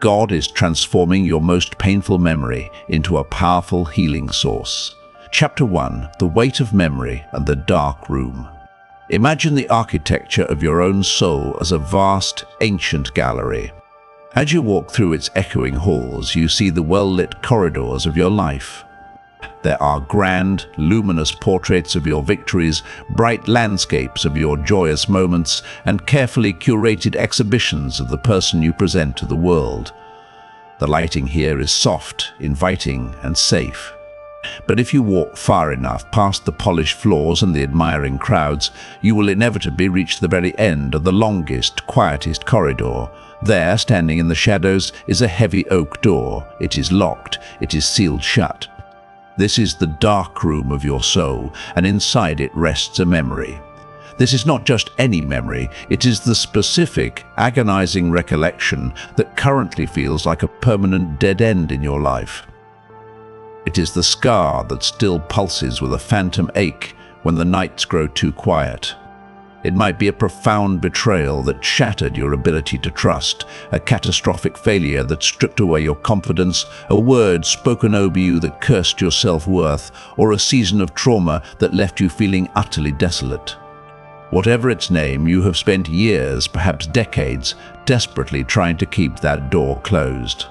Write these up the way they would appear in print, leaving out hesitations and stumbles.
God is transforming your most painful memory into a powerful healing source. Chapter 1. The Weight of Memory and the Dark Room. Imagine the architecture of your own soul as a vast, ancient gallery. As you walk through its echoing halls, you see the well-lit corridors of your life. There are grand, luminous portraits of your victories, bright landscapes of your joyous moments, and carefully curated exhibitions of the person you present to the world. The lighting here is soft, inviting, and safe. But if you walk far enough past the polished floors and the admiring crowds, you will inevitably reach the very end of the longest, quietest corridor. There, standing in the shadows, is a heavy oak door. It is locked. It is sealed shut. This is the dark room of your soul, and inside it rests a memory. This is not just any memory, it is the specific, agonizing recollection that currently feels like a permanent dead end in your life. It is the scar that still pulses with a phantom ache when the nights grow too quiet. It might be a profound betrayal that shattered your ability to trust, a catastrophic failure that stripped away your confidence, a word spoken over you that cursed your self-worth, or a season of trauma that left you feeling utterly desolate. Whatever its name, you have spent years, perhaps decades, desperately trying to keep that door closed.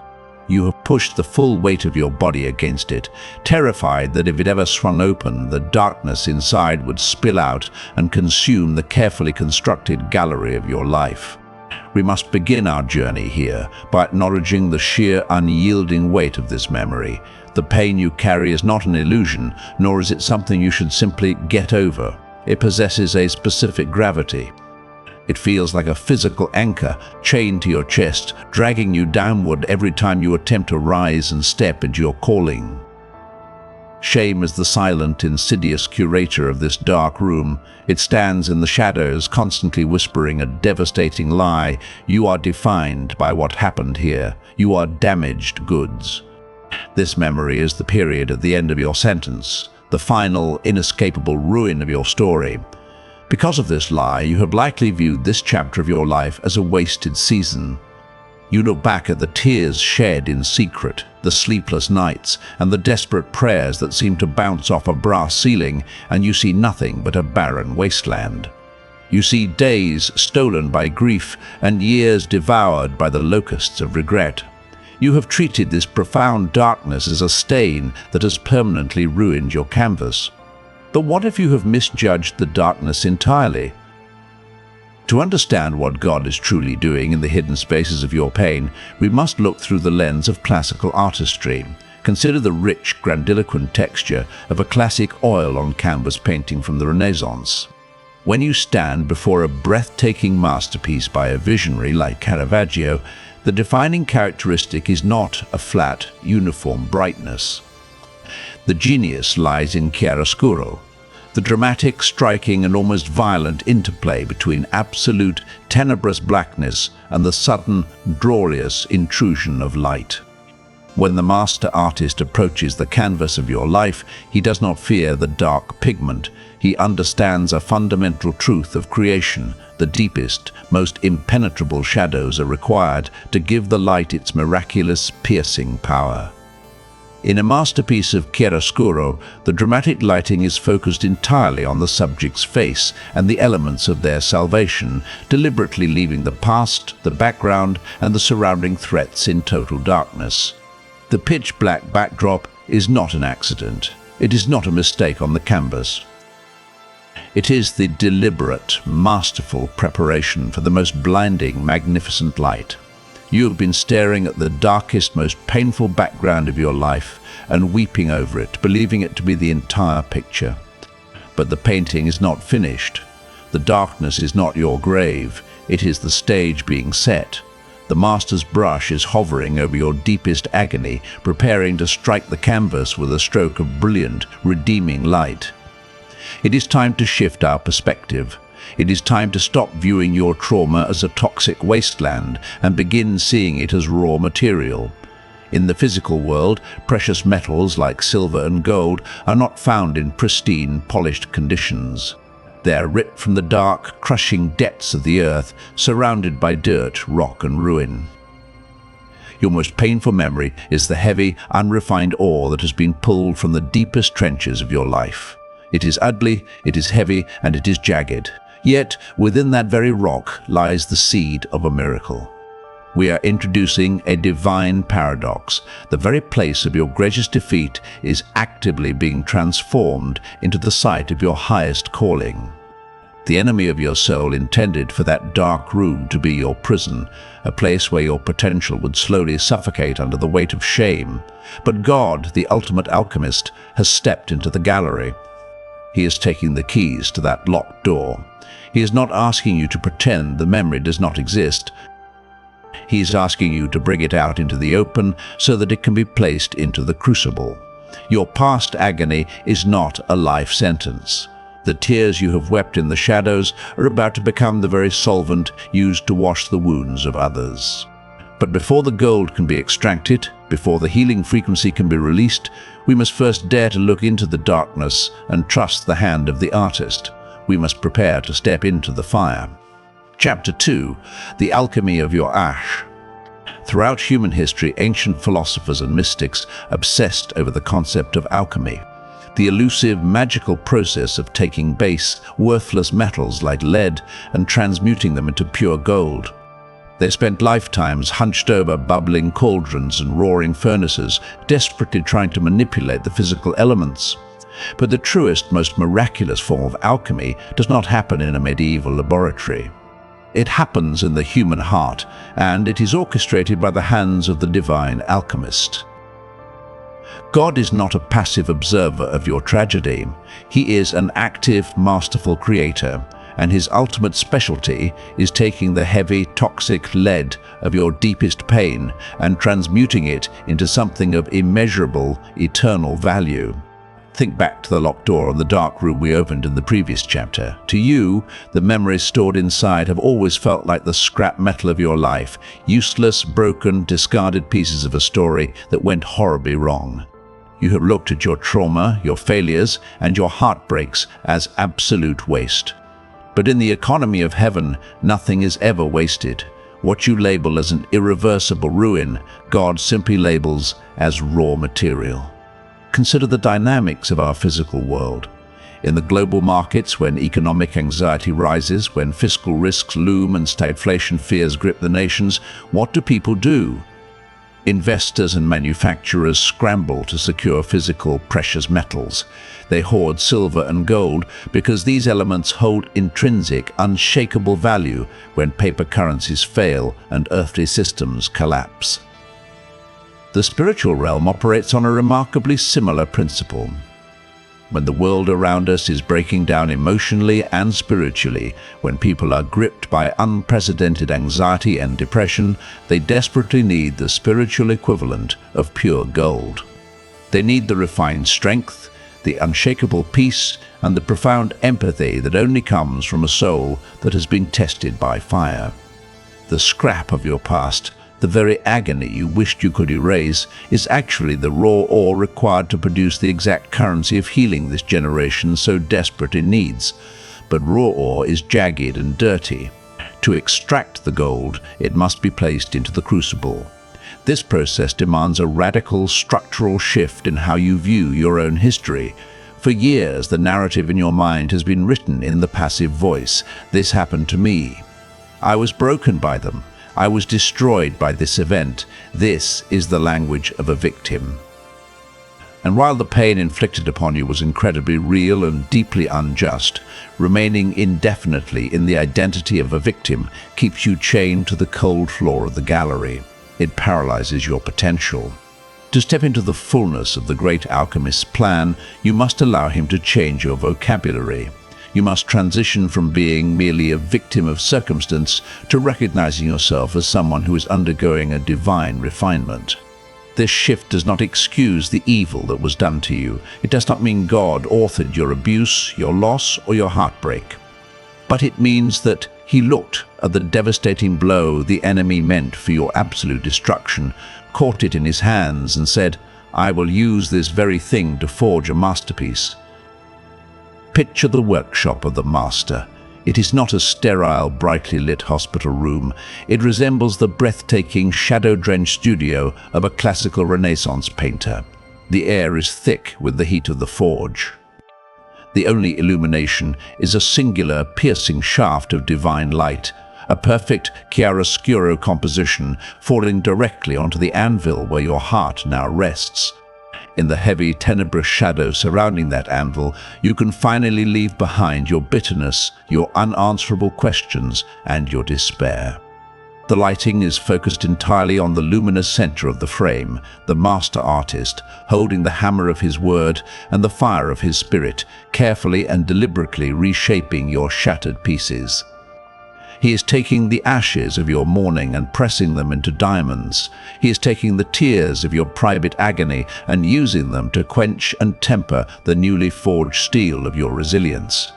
You have pushed the full weight of your body against it, terrified that if it ever swung open, the darkness inside would spill out and consume the carefully constructed gallery of your life. We must begin our journey here by acknowledging the sheer unyielding weight of this memory. The pain you carry is not an illusion, nor is it something you should simply get over. It possesses a specific gravity. It feels like a physical anchor chained to your chest, dragging you downward every time you attempt to rise and step into your calling. Shame is the silent, insidious curator of this dark room. It stands in the shadows, constantly whispering a devastating lie. You are defined by what happened here. You are damaged goods. This memory is the period at the end of your sentence, the final, inescapable ruin of your story. Because of this lie, you have likely viewed this chapter of your life as a wasted season. You look back at the tears shed in secret, the sleepless nights, and the desperate prayers that seem to bounce off a brass ceiling, and you see nothing but a barren wasteland. You see days stolen by grief and years devoured by the locusts of regret. You have treated this profound darkness as a stain that has permanently ruined your canvas. But what if you have misjudged the darkness entirely? To understand what God is truly doing in the hidden spaces of your pain, we must look through the lens of classical artistry. Consider the rich, grandiloquent texture of a classic oil-on canvas painting from the Renaissance. When you stand before a breathtaking masterpiece by a visionary like Caravaggio, the defining characteristic is not a flat, uniform brightness. The genius lies in chiaroscuro, the dramatic, striking, and almost violent interplay between absolute, tenebrous blackness and the sudden, glorious intrusion of light. When the master artist approaches the canvas of your life, he does not fear the dark pigment. He understands a fundamental truth of creation. The deepest, most impenetrable shadows are required to give the light its miraculous, piercing power. In a masterpiece of chiaroscuro, the dramatic lighting is focused entirely on the subject's face and the elements of their salvation, deliberately leaving the past, the background, and the surrounding threats in total darkness. The pitch-black backdrop is not an accident. It is not a mistake on the canvas. It is the deliberate, masterful preparation for the most blinding, magnificent light. You have been staring at the darkest, most painful background of your life and weeping over it, believing it to be the entire picture. But the painting is not finished. The darkness is not your grave. It is the stage being set. The master's brush is hovering over your deepest agony, preparing to strike the canvas with a stroke of brilliant, redeeming light. It is time to shift our perspective. It is time to stop viewing your trauma as a toxic wasteland and begin seeing it as raw material. In the physical world, precious metals like silver and gold are not found in pristine, polished conditions. They are ripped from the dark, crushing depths of the earth, surrounded by dirt, rock, and ruin. Your most painful memory is the heavy, unrefined ore that has been pulled from the deepest trenches of your life. It is ugly, it is heavy, and it is jagged. Yet, within that very rock lies the seed of a miracle. We are introducing a divine paradox. The very place of your greatest defeat is actively being transformed into the site of your highest calling. The enemy of your soul intended for that dark room to be your prison, a place where your potential would slowly suffocate under the weight of shame. But God, the ultimate alchemist, has stepped into the gallery. He is taking the keys to that locked door. He is not asking you to pretend the memory does not exist. He is asking you to bring it out into the open so that it can be placed into the crucible. Your past agony is not a life sentence. The tears you have wept in the shadows are about to become the very solvent used to wash the wounds of others. But before the gold can be extracted, before the healing frequency can be released, we must first dare to look into the darkness and trust the hand of the artist. We must prepare to step into the fire. Chapter 2. The Alchemy of Your Ash. Throughout human history, ancient philosophers and mystics obsessed over the concept of alchemy, the elusive, magical process of taking base, worthless metals like lead and transmuting them into pure gold. They spent lifetimes hunched over bubbling cauldrons and roaring furnaces, desperately trying to manipulate the physical elements. But the truest, most miraculous form of alchemy does not happen in a medieval laboratory. It happens in the human heart, and it is orchestrated by the hands of the divine alchemist. God is not a passive observer of your tragedy. He is an active, masterful creator, and his ultimate specialty is taking the heavy, toxic lead of your deepest pain and transmuting it into something of immeasurable, eternal value. Think back to the locked door and the dark room we opened in the previous chapter. To you, the memories stored inside have always felt like the scrap metal of your life, useless, broken, discarded pieces of a story that went horribly wrong. You have looked at your trauma, your failures, and your heartbreaks as absolute waste. But in the economy of heaven, nothing is ever wasted. What you label as an irreversible ruin, God simply labels as raw material. Consider the dynamics of our physical world. In the global markets, when economic anxiety rises, when fiscal risks loom and stagflation fears grip the nations, what do people do? Investors and manufacturers scramble to secure physical precious metals. They hoard silver and gold because these elements hold intrinsic, unshakable value when paper currencies fail and earthly systems collapse. The spiritual realm operates on a remarkably similar principle. When the world around us is breaking down emotionally and spiritually, when people are gripped by unprecedented anxiety and depression, they desperately need the spiritual equivalent of pure gold. They need the refined strength, the unshakable peace, and the profound empathy that only comes from a soul that has been tested by fire. The scrap of your past, the very agony you wished you could erase, is actually the raw ore required to produce the exact currency of healing this generation so desperately needs. But raw ore is jagged and dirty. To extract the gold, it must be placed into the crucible. This process demands a radical structural shift in how you view your own history. For years, the narrative in your mind has been written in the passive voice. This happened to me. I was broken by them. I was destroyed by this event. This is the language of a victim. And while the pain inflicted upon you was incredibly real and deeply unjust, remaining indefinitely in the identity of a victim keeps you chained to the cold floor of the gallery. It paralyzes your potential. To step into the fullness of the great alchemist's plan, you must allow him to change your vocabulary. You must transition from being merely a victim of circumstance to recognizing yourself as someone who is undergoing a divine refinement. This shift does not excuse the evil that was done to you. It does not mean God authored your abuse, your loss, or your heartbreak. But it means that he looked at the devastating blow the enemy meant for your absolute destruction, caught it in his hands, and said, "I will use this very thing to forge a masterpiece." Picture the workshop of the master. It is not a sterile, brightly lit hospital room. It resembles the breathtaking, shadow-drenched studio of a classical Renaissance painter. The air is thick with the heat of the forge. The only illumination is a singular, piercing shaft of divine light, a perfect chiaroscuro composition falling directly onto the anvil where your heart now rests. In the heavy, tenebrous shadow surrounding that anvil, you can finally leave behind your bitterness, your unanswerable questions, and your despair. The lighting is focused entirely on the luminous center of the frame, the master artist, holding the hammer of his word and the fire of his spirit, carefully and deliberately reshaping your shattered pieces. He is taking the ashes of your mourning and pressing them into diamonds. He is taking the tears of your private agony and using them to quench and temper the newly forged steel of your resilience.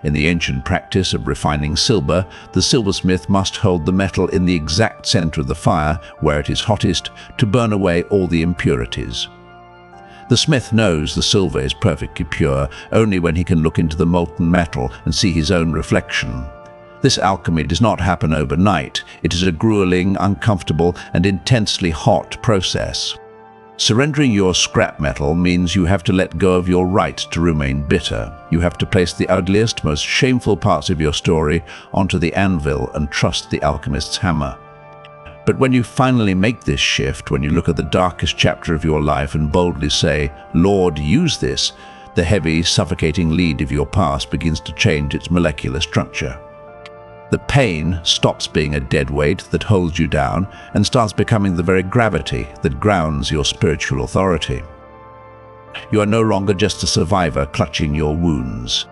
In the ancient practice of refining silver, the silversmith must hold the metal in the exact center of the fire, where it is hottest, to burn away all the impurities. The smith knows the silver is perfectly pure only when he can look into the molten metal and see his own reflection. This alchemy does not happen overnight. It is a grueling, uncomfortable, and intensely hot process. Surrendering your scrap metal means you have to let go of your right to remain bitter. You have to place the ugliest, most shameful parts of your story onto the anvil and trust the alchemist's hammer. But when you finally make this shift, when you look at the darkest chapter of your life and boldly say, "Lord, use this," the heavy, suffocating lead of your past begins to change its molecular structure. The pain stops being a dead weight that holds you down and starts becoming the very gravity that grounds your spiritual authority. You are no longer just a survivor clutching your wounds.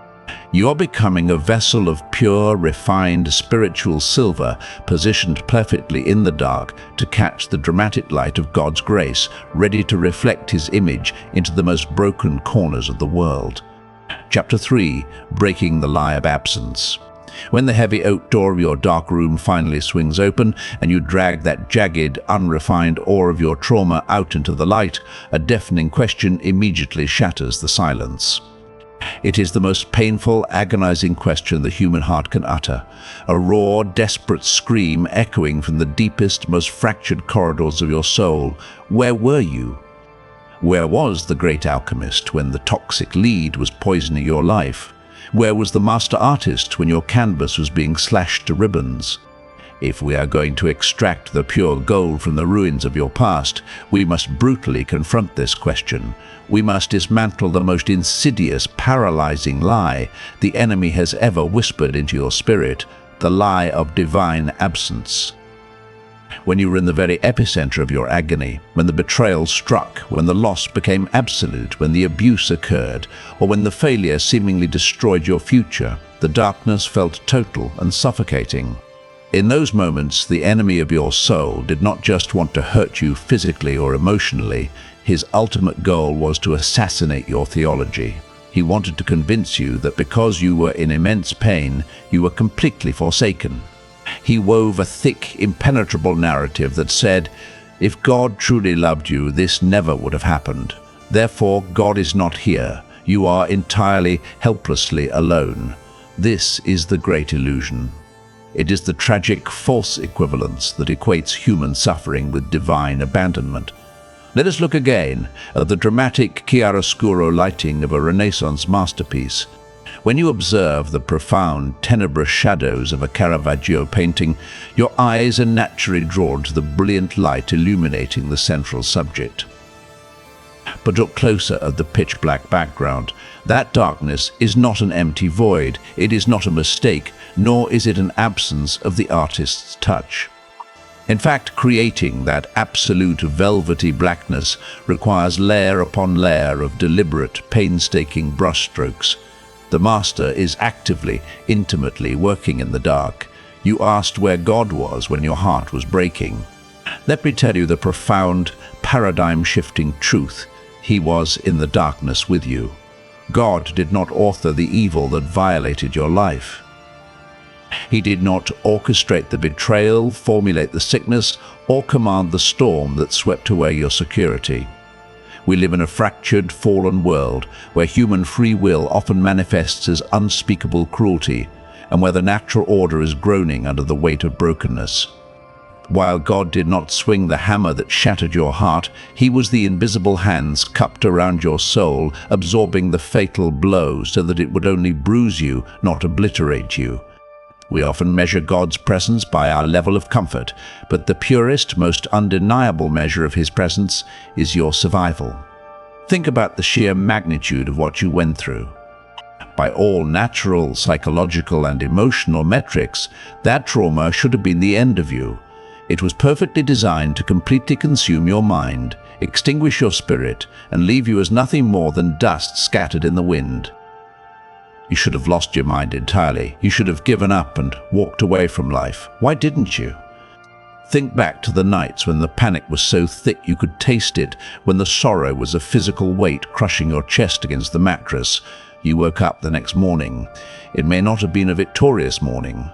You are becoming a vessel of pure, refined spiritual silver, positioned perfectly in the dark to catch the dramatic light of God's grace, ready to reflect His image into the most broken corners of the world. Chapter 3. Breaking the Lie of Absence. When the heavy oak door of your dark room finally swings open and you drag that jagged, unrefined ore of your trauma out into the light, a deafening question immediately shatters the silence. It is the most painful, agonizing question the human heart can utter, a raw, desperate scream echoing from the deepest, most fractured corridors of your soul. Where were you? Where was the great alchemist when the toxic lead was poisoning your life? Where was the master artist when your canvas was being slashed to ribbons? If we are going to extract the pure gold from the ruins of your past, we must brutally confront this question. We must dismantle the most insidious, paralyzing lie the enemy has ever whispered into your spirit, the lie of divine absence. When you were in the very epicenter of your agony, when the betrayal struck, when the loss became absolute, when the abuse occurred, or when the failure seemingly destroyed your future, the darkness felt total and suffocating. In those moments, the enemy of your soul did not just want to hurt you physically or emotionally. His ultimate goal was to assassinate your theology. He wanted to convince you that because you were in immense pain, you were completely forsaken. He wove a thick, impenetrable narrative that said, if God truly loved you, this never would have happened. Therefore, God is not here. You are entirely, helplessly alone. This is the great illusion. It is the tragic, false equivalence that equates human suffering with divine abandonment. Let us look again at the dramatic chiaroscuro lighting of a Renaissance masterpiece. When you observe the profound, tenebrous shadows of a Caravaggio painting, your eyes are naturally drawn to the brilliant light illuminating the central subject. But look closer at the pitch-black background. That darkness is not an empty void. It is not a mistake, nor is it an absence of the artist's touch. In fact, creating that absolute velvety blackness requires layer upon layer of deliberate, painstaking brushstrokes. The master is actively, intimately working in the dark. You asked where God was when your heart was breaking. Let me tell you the profound, paradigm-shifting truth. He was in the darkness with you. God did not author the evil that violated your life. He did not orchestrate the betrayal, formulate the sickness, or command the storm that swept away your security. We live in a fractured, fallen world where human free will often manifests as unspeakable cruelty, and where the natural order is groaning under the weight of brokenness. While God did not swing the hammer that shattered your heart, He was the invisible hands cupped around your soul, absorbing the fatal blow so that it would only bruise you, not obliterate you. We often measure God's presence by our level of comfort, but the purest, most undeniable measure of His presence is your survival. Think about the sheer magnitude of what you went through. By all natural, psychological, and emotional metrics, that trauma should have been the end of you. It was perfectly designed to completely consume your mind, extinguish your spirit, and leave you as nothing more than dust scattered in the wind. You should have lost your mind entirely. You should have given up and walked away from life. Why didn't you? Think back to the nights when the panic was so thick you could taste it, when the sorrow was a physical weight crushing your chest against the mattress. You woke up the next morning. It may not have been a victorious morning.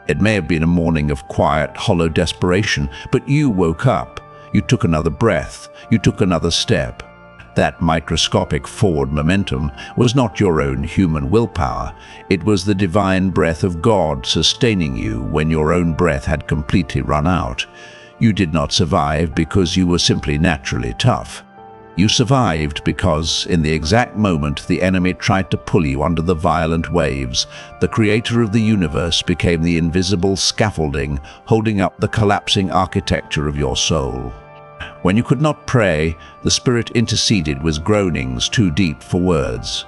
It may have been a morning of quiet, hollow desperation, but you woke up. You took another breath. You took another step. That microscopic forward momentum was not your own human willpower. It was the divine breath of God sustaining you when your own breath had completely run out. You did not survive because you were simply naturally tough. You survived because, in the exact moment the enemy tried to pull you under the violent waves, the creator of the universe became the invisible scaffolding holding up the collapsing architecture of your soul. When you could not pray, the Spirit interceded with groanings too deep for words.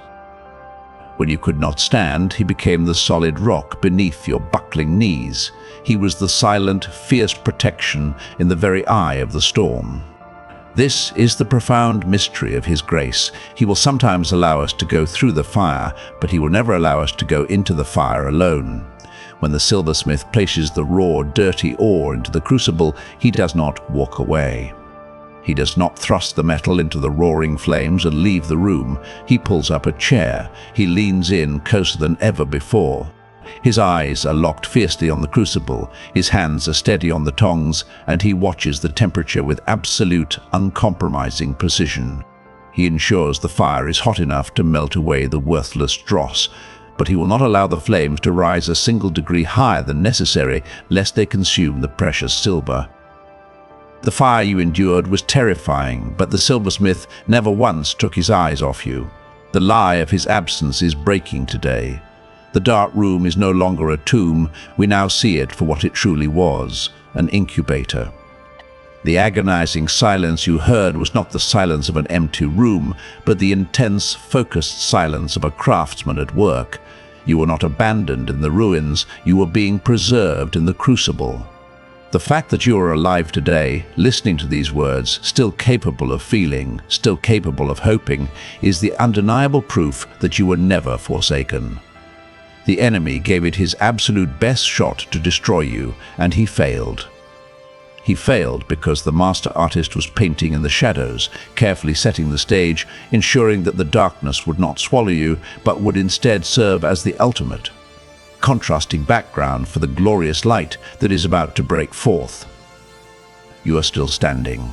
When you could not stand, He became the solid rock beneath your buckling knees. He was the silent, fierce protection in the very eye of the storm. This is the profound mystery of His grace. He will sometimes allow us to go through the fire, but He will never allow us to go into the fire alone. When the silversmith places the raw, dirty ore into the crucible, he does not walk away. He does not thrust the metal into the roaring flames and leave the room. He pulls up a chair. He leans in closer than ever before. His eyes are locked fiercely on the crucible. His hands are steady on the tongs, and he watches the temperature with absolute, uncompromising precision. He ensures the fire is hot enough to melt away the worthless dross, but he will not allow the flames to rise a single degree higher than necessary, lest they consume the precious silver. The fire you endured was terrifying, but the silversmith never once took his eyes off you. The lie of his absence is breaking today. The dark room is no longer a tomb. We now see it for what it truly was, an incubator. The agonizing silence you heard was not the silence of an empty room, but the intense, focused silence of a craftsman at work. You were not abandoned in the ruins. You were being preserved in the crucible. The fact that you are alive today, listening to these words, still capable of feeling, still capable of hoping, is the undeniable proof that you were never forsaken. The enemy gave it his absolute best shot to destroy you, and he failed. He failed because the master artist was painting in the shadows, carefully setting the stage, ensuring that the darkness would not swallow you, but would instead serve as the ultimate, contrasting background for the glorious light that is about to break forth. You are still standing.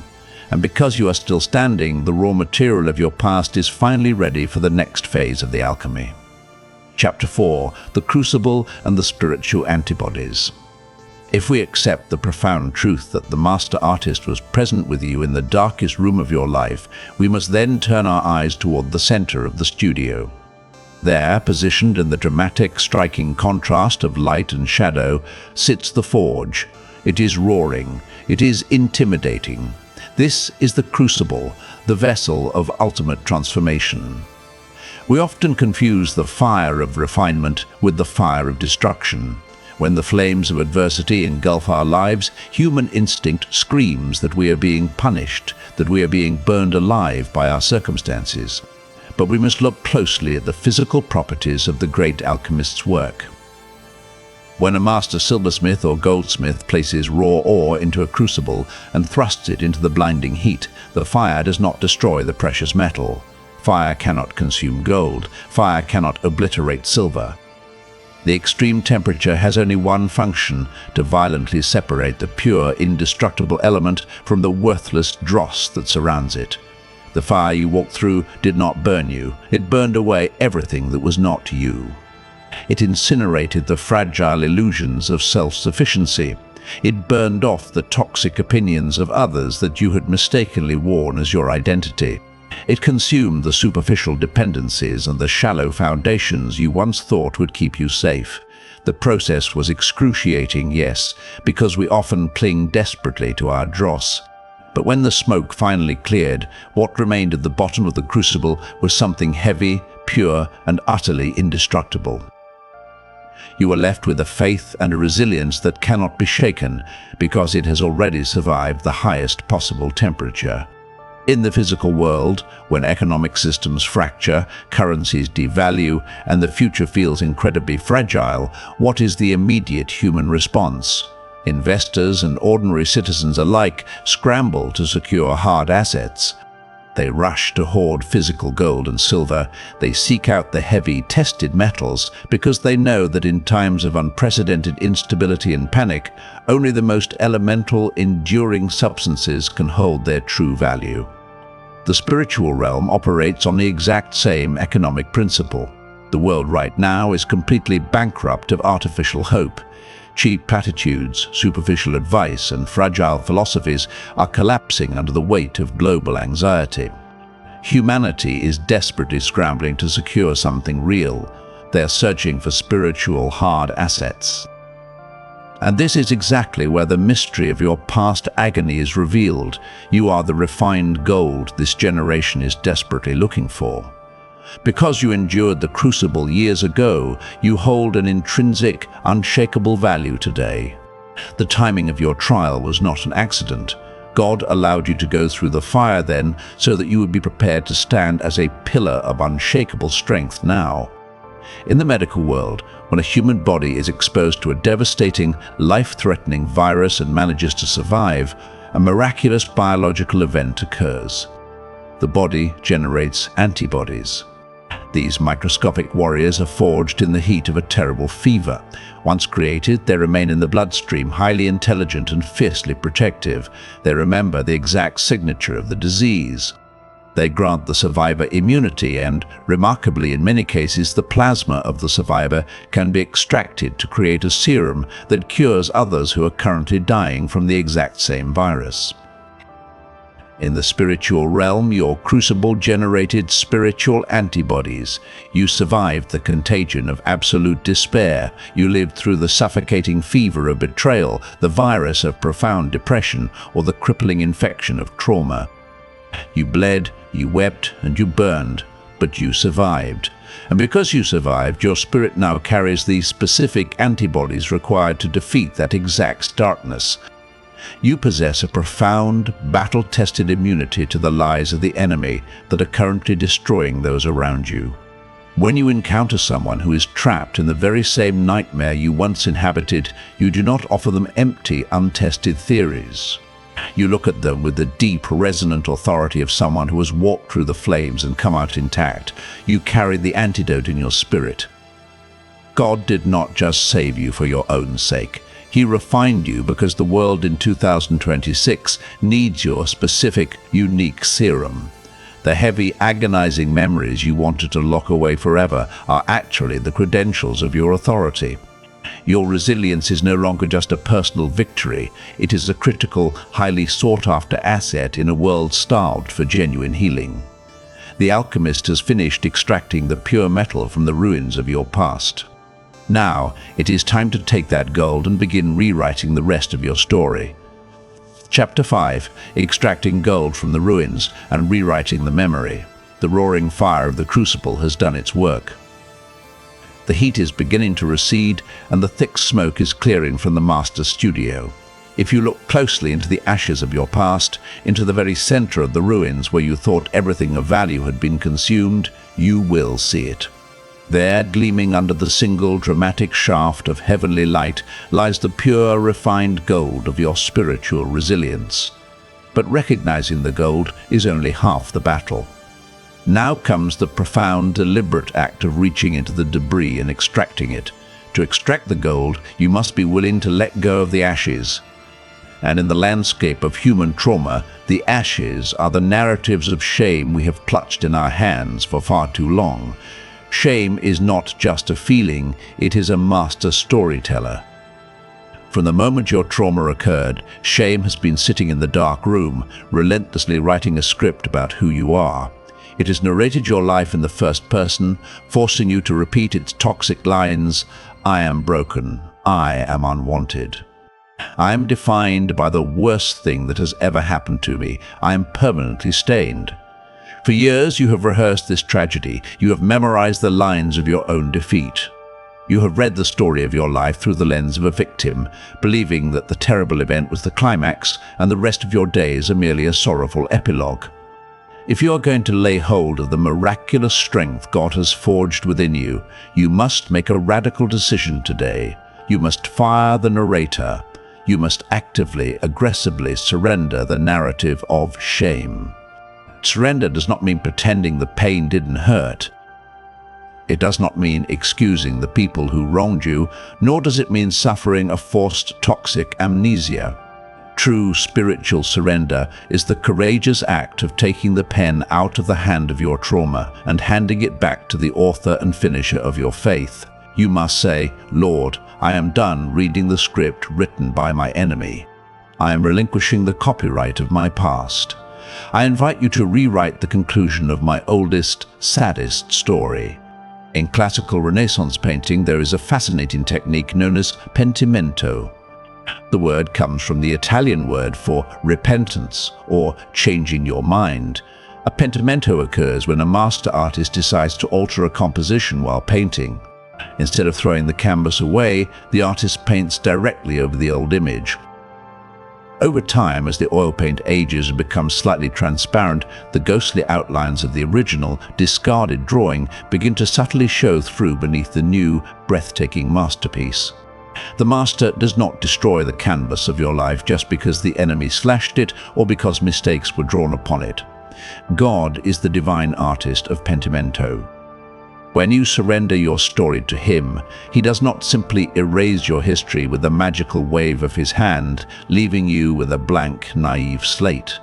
And because you are still standing, the raw material of your past is finally ready for the next phase of the alchemy. Chapter 4. The Crucible and the Spiritual Antibodies. If we accept the profound truth that the master artist was present with you in the darkest room of your life, we must then turn our eyes toward the center of the studio. There, positioned in the dramatic, striking contrast of light and shadow, sits the forge. It is roaring. It is intimidating. This is the crucible, the vessel of ultimate transformation. We often confuse the fire of refinement with the fire of destruction. When the flames of adversity engulf our lives, human instinct screams that we are being punished, that we are being burned alive by our circumstances. But we must look closely at the physical properties of the great alchemist's work. When a master silversmith or goldsmith places raw ore into a crucible and thrusts it into the blinding heat, the fire does not destroy the precious metal. Fire cannot consume gold. Fire cannot obliterate silver. The extreme temperature has only one function: to violently separate the pure, indestructible element from the worthless dross that surrounds it. The fire you walked through did not burn you. It burned away everything that was not you. It incinerated the fragile illusions of self-sufficiency. It burned off the toxic opinions of others that you had mistakenly worn as your identity. It consumed the superficial dependencies and the shallow foundations you once thought would keep you safe. The process was excruciating, yes, because we often cling desperately to our dross. But when the smoke finally cleared, what remained at the bottom of the crucible was something heavy, pure, and utterly indestructible. You were left with a faith and a resilience that cannot be shaken because it has already survived the highest possible temperature. In the physical world, when economic systems fracture, currencies devalue, and the future feels incredibly fragile, what is the immediate human response? Investors and ordinary citizens alike scramble to secure hard assets. They rush to hoard physical gold and silver. They seek out the heavy, tested metals because they know that in times of unprecedented instability and panic, only the most elemental, enduring substances can hold their true value. The spiritual realm operates on the exact same economic principle. The world right now is completely bankrupt of artificial hope. Cheap platitudes, superficial advice, and fragile philosophies are collapsing under the weight of global anxiety. Humanity is desperately scrambling to secure something real. They're searching for spiritual hard assets. And this is exactly where the mystery of your past agony is revealed. You are the refined gold this generation is desperately looking for. Because you endured the crucible years ago, you hold an intrinsic, unshakable value today. The timing of your trial was not an accident. God allowed you to go through the fire then so that you would be prepared to stand as a pillar of unshakable strength now. In the medical world, when a human body is exposed to a devastating, life-threatening virus and manages to survive, a miraculous biological event occurs. The body generates antibodies. These microscopic warriors are forged in the heat of a terrible fever. Once created, they remain in the bloodstream, highly intelligent and fiercely protective. They remember the exact signature of the disease. They grant the survivor immunity and, remarkably in many cases, the plasma of the survivor can be extracted to create a serum that cures others who are currently dying from the exact same virus. In the spiritual realm, your crucible generated spiritual antibodies. You survived the contagion of absolute despair. You lived through the suffocating fever of betrayal, the virus of profound depression, or the crippling infection of trauma. You bled, you wept, and you burned, but you survived. And because you survived, your spirit now carries these specific antibodies required to defeat that exact darkness. You possess a profound, battle-tested immunity to the lies of the enemy that are currently destroying those around you. When you encounter someone who is trapped in the very same nightmare you once inhabited, you do not offer them empty, untested theories. You look at them with the deep, resonant authority of someone who has walked through the flames and come out intact. You carry the antidote in your spirit. God did not just save you for your own sake. He refined you because the world in 2026 needs your specific, unique serum. The heavy, agonizing memories you wanted to lock away forever are actually the credentials of your authority. Your resilience is no longer just a personal victory. It is a critical, highly sought-after asset in a world starved for genuine healing. The alchemist has finished extracting the pure metal from the ruins of your past. Now, it is time to take that gold and begin rewriting the rest of your story. Chapter 5. Extracting gold from the ruins and rewriting the memory. The roaring fire of the crucible has done its work. The heat is beginning to recede, and the thick smoke is clearing from the master studio. If you look closely into the ashes of your past, into the very center of the ruins where you thought everything of value had been consumed, you will see it. There, gleaming under the single dramatic shaft of heavenly light, lies the pure, refined gold of your spiritual resilience. But recognizing the gold is only half the battle. Now comes the profound, deliberate act of reaching into the debris and extracting it. To extract the gold, you must be willing to let go of the ashes. And in the landscape of human trauma, the ashes are the narratives of shame we have clutched in our hands for far too long. Shame is not just a feeling, it is a master storyteller. From the moment your trauma occurred, shame has been sitting in the dark room, relentlessly writing a script about who you are. It has narrated your life in the first person, forcing you to repeat its toxic lines, "I am broken, I am unwanted. I am defined by the worst thing that has ever happened to me. I am permanently stained." For years you have rehearsed this tragedy. You have memorized the lines of your own defeat. You have read the story of your life through the lens of a victim, believing that the terrible event was the climax and the rest of your days are merely a sorrowful epilogue. If you are going to lay hold of the miraculous strength God has forged within you, you must make a radical decision today. You must fire the narrator. You must actively, aggressively surrender the narrative of shame. Surrender does not mean pretending the pain didn't hurt. It does not mean excusing the people who wronged you, nor does it mean suffering a forced toxic amnesia. True spiritual surrender is the courageous act of taking the pen out of the hand of your trauma and handing it back to the author and finisher of your faith. You must say, "Lord, I am done reading the script written by my enemy. I am relinquishing the copyright of my past. I invite you to rewrite the conclusion of my oldest, saddest story." In classical Renaissance painting, there is a fascinating technique known as pentimento. The word comes from the Italian word for repentance or changing your mind. A pentimento occurs when a master artist decides to alter a composition while painting. Instead of throwing the canvas away, the artist paints directly over the old image. Over time, as the oil paint ages and becomes slightly transparent, the ghostly outlines of the original, discarded drawing begin to subtly show through beneath the new, breathtaking masterpiece. The master does not destroy the canvas of your life just because the enemy slashed it or because mistakes were drawn upon it. God is the divine artist of pentimento. When you surrender your story to Him, He does not simply erase your history with a magical wave of His hand, leaving you with a blank, naive slate.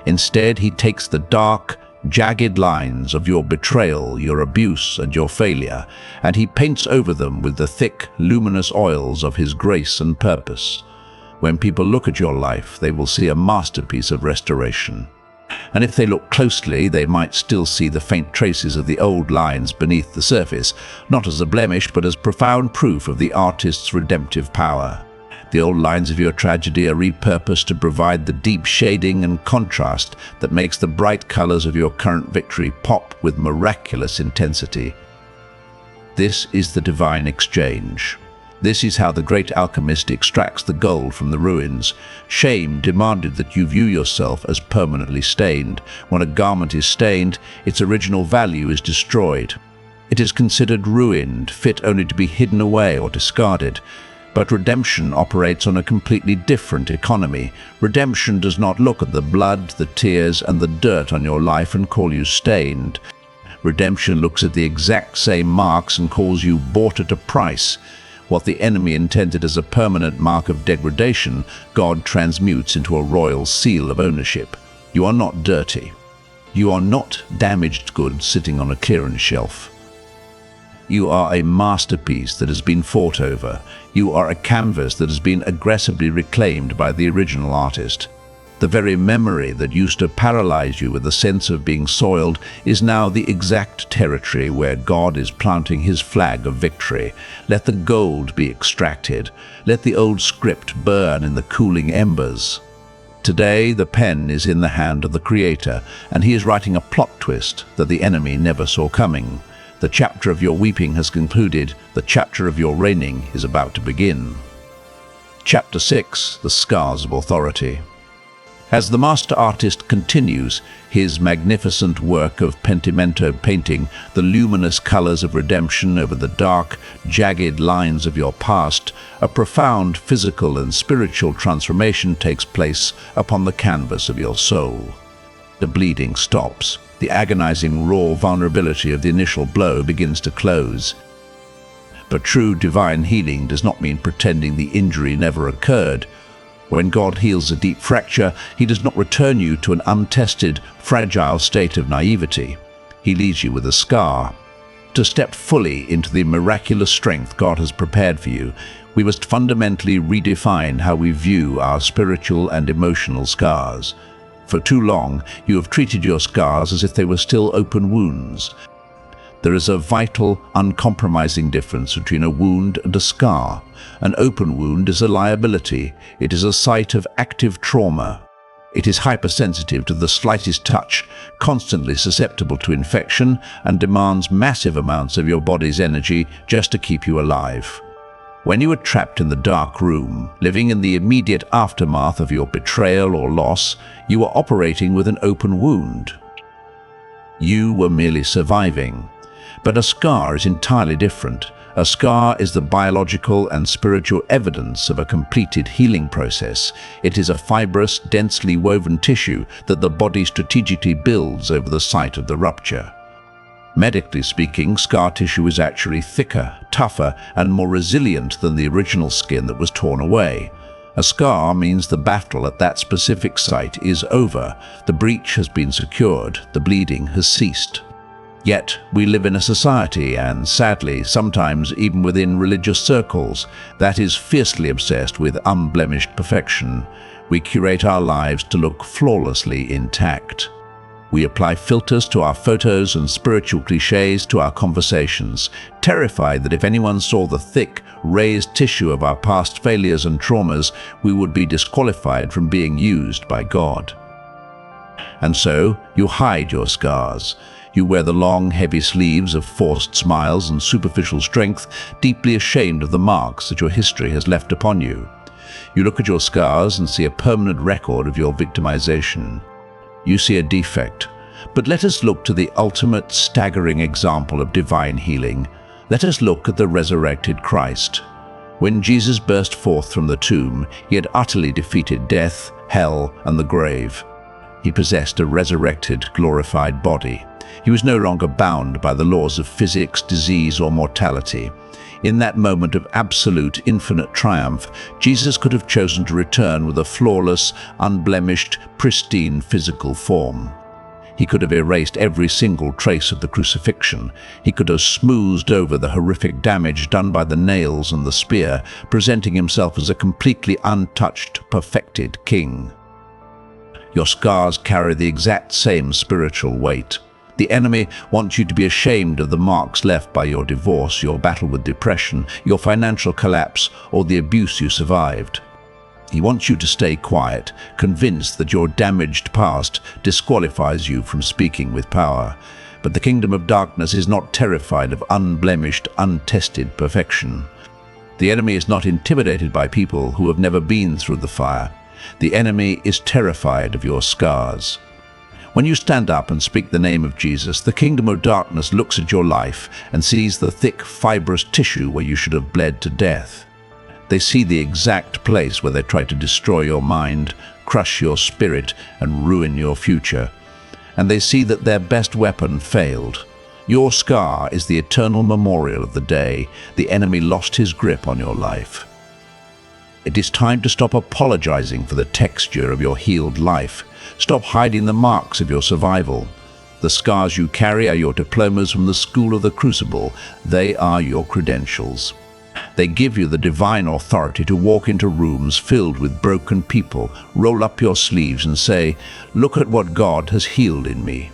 Instead, He takes the dark, jagged lines of your betrayal, your abuse, and your failure, and He paints over them with the thick, luminous oils of His grace and purpose. When people look at your life, they will see a masterpiece of restoration. And if they look closely, they might still see the faint traces of the old lines beneath the surface, not as a blemish, but as profound proof of the artist's redemptive power. The old lines of your tragedy are repurposed to provide the deep shading and contrast that makes the bright colors of your current victory pop with miraculous intensity. This is the divine exchange. This is how the great alchemist extracts the gold from the ruins. Shame demanded that you view yourself as permanently stained. When a garment is stained, its original value is destroyed. It is considered ruined, fit only to be hidden away or discarded. But redemption operates on a completely different economy. Redemption does not look at the blood, the tears, and the dirt on your life and call you stained. Redemption looks at the exact same marks and calls you bought at a price. What the enemy intended as a permanent mark of degradation, God transmutes into a royal seal of ownership. You are not dirty. You are not damaged goods sitting on a clearance shelf. You are a masterpiece that has been fought over. You are a canvas that has been aggressively reclaimed by the original artist. The very memory that used to paralyze you with a sense of being soiled is now the exact territory where God is planting His flag of victory. Let the gold be extracted. Let the old script burn in the cooling embers. Today, the pen is in the hand of the Creator, and He is writing a plot twist that the enemy never saw coming. The chapter of your weeping has concluded. The chapter of your reigning is about to begin. Chapter 6. The Scars of Authority. As the master artist continues his magnificent work of pentimento painting the luminous colors of redemption over the dark, jagged lines of your past, a profound physical and spiritual transformation takes place upon the canvas of your soul. The bleeding stops. The agonizing, raw vulnerability of the initial blow begins to close. But true divine healing does not mean pretending the injury never occurred. When God heals a deep fracture, He does not return you to an untested, fragile state of naivety. He leaves you with a scar. To step fully into the miraculous strength God has prepared for you, we must fundamentally redefine how we view our spiritual and emotional scars. For too long, you have treated your scars as if they were still open wounds. There is a vital, uncompromising difference between a wound and a scar. An open wound is a liability. It is a site of active trauma. It is hypersensitive to the slightest touch, constantly susceptible to infection, and demands massive amounts of your body's energy just to keep you alive. When you are trapped in the dark room, living in the immediate aftermath of your betrayal or loss, you are operating with an open wound. You were merely surviving. But a scar is entirely different. A scar is the biological and spiritual evidence of a completed healing process. It is a fibrous, densely woven tissue that the body strategically builds over the site of the rupture. Medically speaking, scar tissue is actually thicker, tougher, and more resilient than the original skin that was torn away. A scar means the battle at that specific site is over. The breach has been secured. The bleeding has ceased. Yet, we live in a society, and sadly, sometimes even within religious circles, that is fiercely obsessed with unblemished perfection. We curate our lives to look flawlessly intact. We apply filters to our photos and spiritual cliches to our conversations, terrified that if anyone saw the thick, raised tissue of our past failures and traumas, we would be disqualified from being used by God. And so, you hide your scars. You wear the long, heavy sleeves of forced smiles and superficial strength, deeply ashamed of the marks that your history has left upon you. You look at your scars and see a permanent record of your victimization. You see a defect. But let us look to the ultimate, staggering example of divine healing. Let us look at the resurrected Christ. When Jesus burst forth from the tomb, He had utterly defeated death, hell, and the grave. He possessed a resurrected, glorified body. He was no longer bound by the laws of physics, disease, or mortality. In that moment of absolute, infinite triumph, Jesus could have chosen to return with a flawless, unblemished, pristine physical form. He could have erased every single trace of the crucifixion. He could have smoothed over the horrific damage done by the nails and the spear, presenting Himself as a completely untouched, perfected king. Your scars carry the exact same spiritual weight. The enemy wants you to be ashamed of the marks left by your divorce, your battle with depression, your financial collapse, or the abuse you survived. He wants you to stay quiet, convinced that your damaged past disqualifies you from speaking with power. But the kingdom of darkness is not terrified of unblemished, untested perfection. The enemy is not intimidated by people who have never been through the fire. The enemy is terrified of your scars. When you stand up and speak the name of Jesus, the kingdom of darkness looks at your life and sees the thick, fibrous tissue where you should have bled to death. They see the exact place where they try to destroy your mind, crush your spirit, and ruin your future. And they see that their best weapon failed. Your scar is the eternal memorial of the day the enemy lost his grip on your life. It is time to stop apologizing for the texture of your healed life. Stop hiding the marks of your survival. The scars you carry are your diplomas from the school of the Crucible. They are your credentials. They give you the divine authority to walk into rooms filled with broken people, roll up your sleeves and say, "Look at what God has healed in me."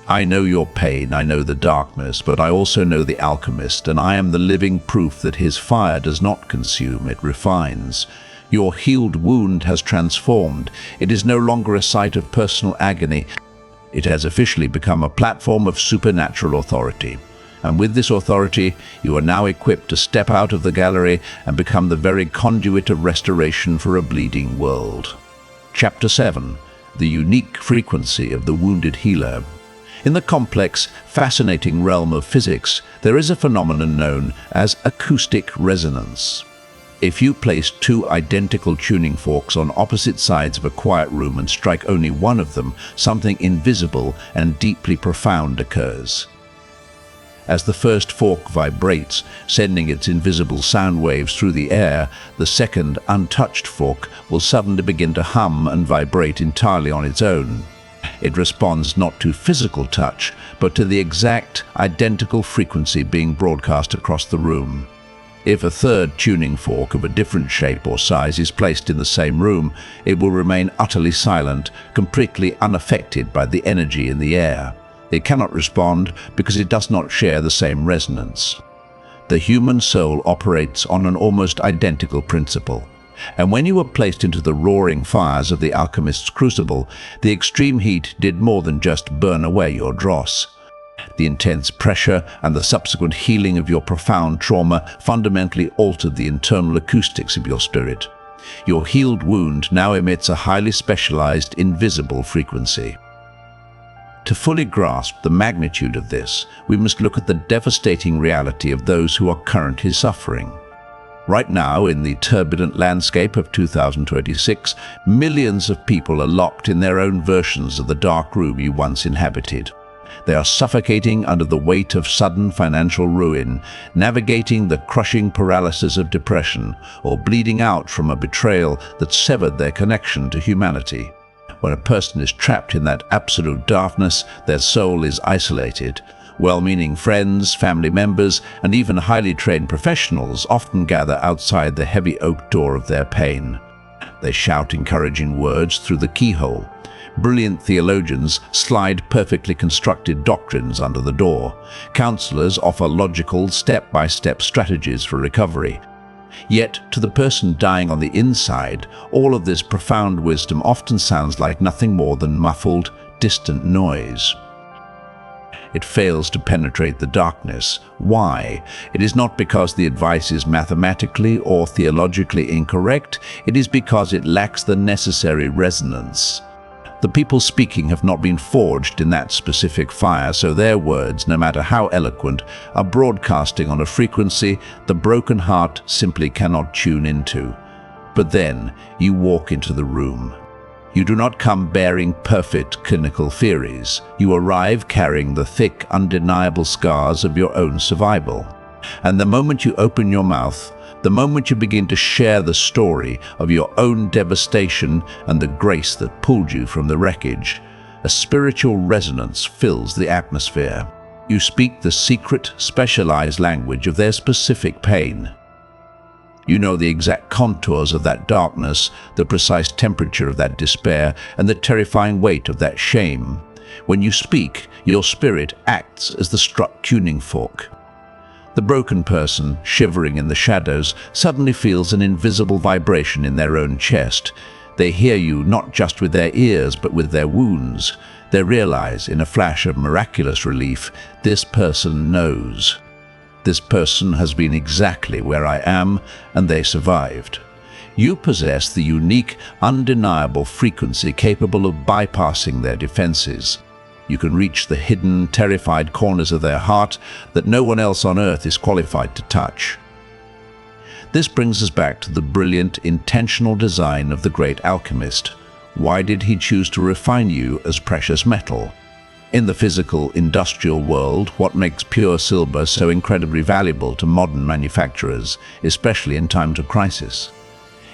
I know your pain, I know the darkness, but I also know the alchemist, and I am the living proof that his fire does not consume, it refines. Your healed wound has transformed. It is no longer a site of personal agony. It has officially become a platform of supernatural authority. And with this authority, you are now equipped to step out of the gallery and become the very conduit of restoration for a bleeding world. Chapter 7. The unique frequency of the wounded healer. In the complex, fascinating realm of physics, there is a phenomenon known as acoustic resonance. If you place two identical tuning forks on opposite sides of a quiet room and strike only one of them, something invisible and deeply profound occurs. As the first fork vibrates, sending its invisible sound waves through the air, the second, untouched fork will suddenly begin to hum and vibrate entirely on its own. It responds not to physical touch, but to the exact, identical frequency being broadcast across the room. If a third tuning fork of a different shape or size is placed in the same room, it will remain utterly silent, completely unaffected by the energy in the air. It cannot respond because it does not share the same resonance. The human soul operates on an almost identical principle. And when you were placed into the roaring fires of the alchemist's crucible, the extreme heat did more than just burn away your dross. The intense pressure and the subsequent healing of your profound trauma fundamentally altered the internal acoustics of your spirit. Your healed wound now emits a highly specialized, invisible frequency. To fully grasp the magnitude of this, we must look at the devastating reality of those who are currently suffering. Right now, in the turbulent landscape of 2026, millions of people are locked in their own versions of the dark room you once inhabited. They are suffocating under the weight of sudden financial ruin, navigating the crushing paralysis of depression, or bleeding out from a betrayal that severed their connection to humanity. When a person is trapped in that absolute darkness, their soul is isolated. Well-meaning friends, family members, and even highly trained professionals often gather outside the heavy oak door of their pain. They shout encouraging words through the keyhole. Brilliant theologians slide perfectly constructed doctrines under the door. Counselors offer logical, step-by-step strategies for recovery. Yet, to the person dying on the inside, all of this profound wisdom often sounds like nothing more than muffled, distant noise. It fails to penetrate the darkness. Why? It is not because the advice is mathematically or theologically incorrect. It is because it lacks the necessary resonance. The people speaking have not been forged in that specific fire, so their words, no matter how eloquent, are broadcasting on a frequency the broken heart simply cannot tune into. But then you walk into the room. You do not come bearing perfect clinical theories. You arrive carrying the thick, undeniable scars of your own survival. And the moment you open your mouth, the moment you begin to share the story of your own devastation and the grace that pulled you from the wreckage, a spiritual resonance fills the atmosphere. You speak the secret, specialized language of their specific pain. You know the exact contours of that darkness, the precise temperature of that despair, and the terrifying weight of that shame. When you speak, your spirit acts as the struck tuning fork. The broken person, shivering in the shadows, suddenly feels an invisible vibration in their own chest. They hear you not just with their ears, but with their wounds. They realize, in a flash of miraculous relief, this person knows. This person has been exactly where I am, and they survived. You possess the unique, undeniable frequency capable of bypassing their defenses. You can reach the hidden, terrified corners of their heart that no one else on earth is qualified to touch. This brings us back to the brilliant, intentional design of the great alchemist. Why did he choose to refine you as precious metal? In the physical, industrial world, what makes pure silver so incredibly valuable to modern manufacturers, especially in times of crisis?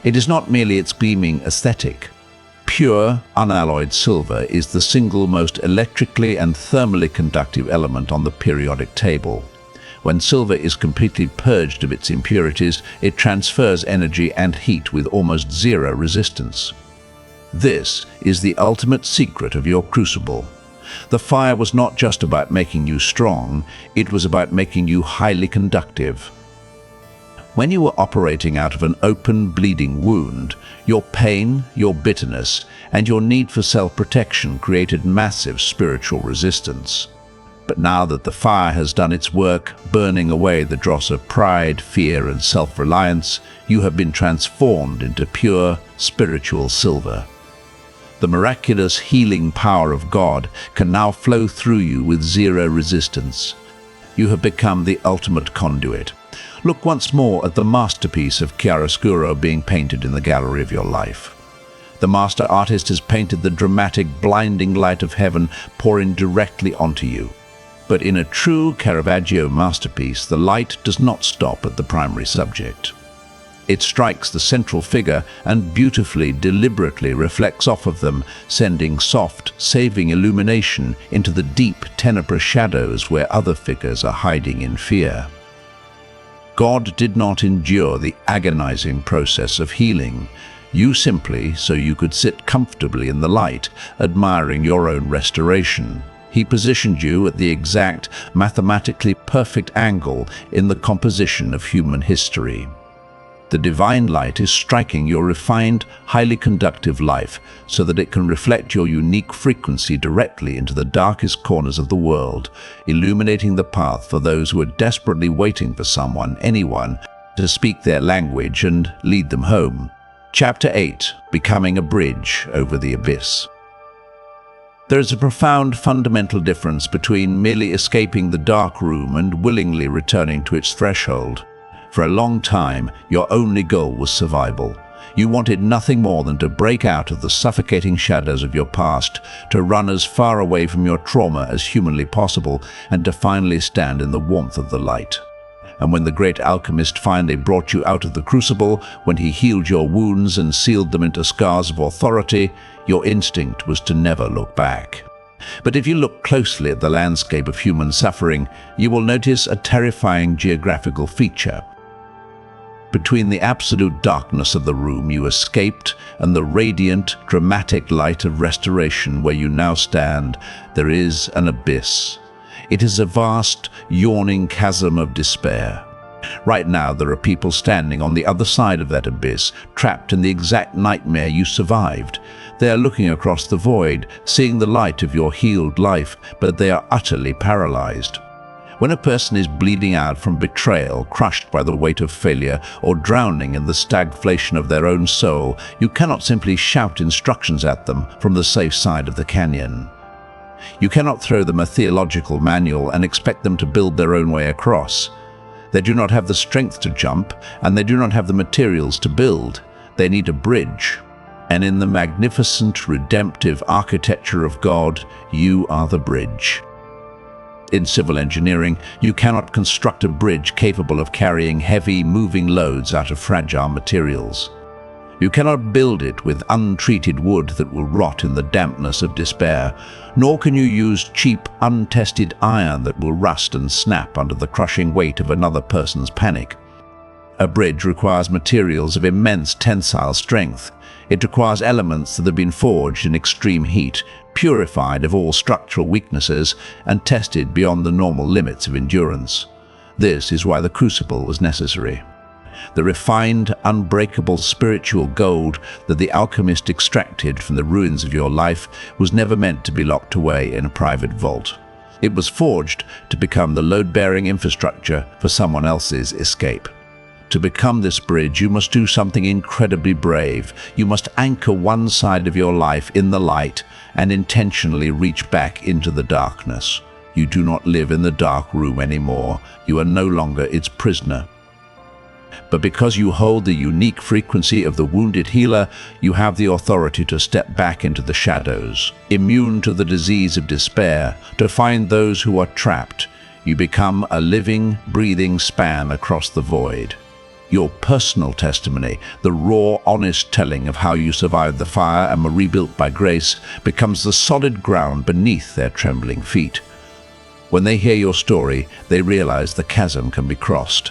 It is not merely its gleaming aesthetic. Pure, unalloyed silver is the single most electrically and thermally conductive element on the periodic table. When silver is completely purged of its impurities, it transfers energy and heat with almost zero resistance. This is the ultimate secret of your crucible. The fire was not just about making you strong, it was about making you highly conductive. When you were operating out of an open, bleeding wound, your pain, your bitterness, and your need for self-protection created massive spiritual resistance. But now that the fire has done its work, burning away the dross of pride, fear, and self-reliance, you have been transformed into pure, spiritual silver. The miraculous healing power of God can now flow through you with zero resistance. You have become the ultimate conduit. Look once more at the masterpiece of chiaroscuro being painted in the gallery of your life. The master artist has painted the dramatic, blinding light of heaven pouring directly onto you. But in a true Caravaggio masterpiece, the light does not stop at the primary subject. It strikes the central figure and beautifully, deliberately reflects off of them, sending soft, saving illumination into the deep, tenebrous shadows where other figures are hiding in fear. God did not endure the agonizing process of healing. You simply, so you could sit comfortably in the light, admiring your own restoration. He positioned you at the exact, mathematically perfect angle in the composition of human history. The divine light is striking your refined, highly conductive life so that it can reflect your unique frequency directly into the darkest corners of the world, illuminating the path for those who are desperately waiting for someone, anyone, to speak their language and lead them home. Chapter 8: Becoming a Bridge Over the Abyss. There is a profound fundamental difference between merely escaping the dark room and willingly returning to its threshold. For a long time, your only goal was survival. You wanted nothing more than to break out of the suffocating shadows of your past, to run as far away from your trauma as humanly possible, and to finally stand in the warmth of the light. And when the great alchemist finally brought you out of the Crucible, when he healed your wounds and sealed them into scars of authority, your instinct was to never look back. But if you look closely at the landscape of human suffering, you will notice a terrifying geographical feature. Between the absolute darkness of the room you escaped and the radiant, dramatic light of restoration where you now stand, there is an abyss. It is a vast, yawning chasm of despair. Right now there are people standing on the other side of that abyss, trapped in the exact nightmare you survived. They are looking across the void, seeing the light of your healed life, but they are utterly paralyzed. When a person is bleeding out from betrayal, crushed by the weight of failure, or drowning in the stagflation of their own soul, you cannot simply shout instructions at them from the safe side of the canyon. You cannot throw them a theological manual and expect them to build their own way across. They do not have the strength to jump, and they do not have the materials to build. They need a bridge. And in the magnificent, redemptive architecture of God, you are the bridge. In civil engineering, you cannot construct a bridge capable of carrying heavy, moving loads out of fragile materials. You cannot build it with untreated wood that will rot in the dampness of despair, nor can you use cheap, untested iron that will rust and snap under the crushing weight of another person's panic. A bridge requires materials of immense tensile strength. It requires elements that have been forged in extreme heat, purified of all structural weaknesses, and tested beyond the normal limits of endurance. This is why the Crucible was necessary. The refined, unbreakable spiritual gold that the alchemist extracted from the ruins of your life was never meant to be locked away in a private vault. It was forged to become the load-bearing infrastructure for someone else's escape. To become this bridge, you must do something incredibly brave. You must anchor one side of your life in the light and intentionally reach back into the darkness. You do not live in the dark room anymore. You are no longer its prisoner. But because you hold the unique frequency of the wounded healer, you have the authority to step back into the shadows, immune to the disease of despair, to find those who are trapped. You become a living, breathing span across the void. Your personal testimony, the raw, honest telling of how you survived the fire and were rebuilt by grace, becomes the solid ground beneath their trembling feet. When they hear your story, they realize the chasm can be crossed.